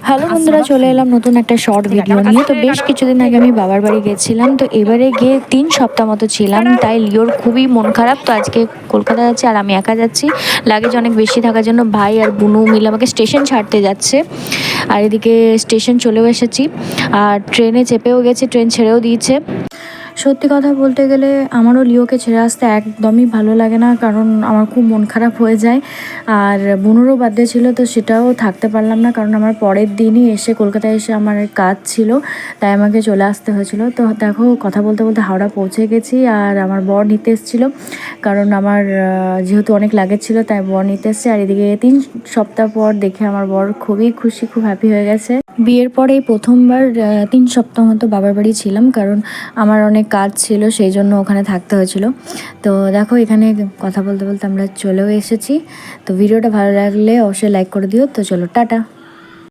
Hello বন্ধুরা, চলে এলাম নতুন একটা শর্ট ভিডিও নিয়ে। তো বেশ কিছুদিন আগে আমি বাবার বাড়ি গেছিলাম, তো এবারে গিয়ে 3 সপ্তাহ মতো ছিলাম, তাই লিওর খুবই মন খারাপ। তো আজকে কলকাতা যাচ্ছি আর আমি একা যাচ্ছি, লাগেজ অনেক বেশি থাকার জন্য ভাই আর বুনু মিলে আমাকে স্টেশন ছাড়তে যাচ্ছে। আর এদিকে স্টেশন চলেও এসেছি আর ট্রেনে চেপেও গেছি, ট্রেন ছেড়েও দিয়েছে। সত্যি কথা বলতে গেলে আমারও লিওকে ছেড়ে আসতে একদমই ভালো লাগে না, কারণ আমার খুব মন খারাপ হয়ে যায়। আর বুনুরও বার্থডে ছিল, তো সেটাও থাকতে পারলাম না, কারণ আমার পরের দিনই এসে কলকাতায় এসে আমার কাজ ছিল, তাই আমাকে চলে আসতে হয়েছিল। তো দেখো, কথা বলতে বলতে হাওড়া পৌঁছে গেছি আর আমার বর নিতে এসেছিলো, কারণ আমার যেহেতু অনেক লাগেজ ছিল তাই বর নিতে এসছে। আর এদিকে 3 সপ্তাহ পর দেখে আমার বর খুবই খুশি, খুব হ্যাপি হয়ে গেছে। বিয়ের পরে এই প্রথমবার 3 সপ্তাহ মতো বাবার বাড়ি ছিলাম, কারণ আমার অনেক কাজ ছিল, সেই জন্য ওখানে থাকতে হয়েছিল। তো দেখো, এখানে কথা বলতে বলতে আমরা চলেও এসেছি। তো ভিডিওটা ভালো লাগলে অবশ্যই লাইক করে দিও। তো চলো, টাটা।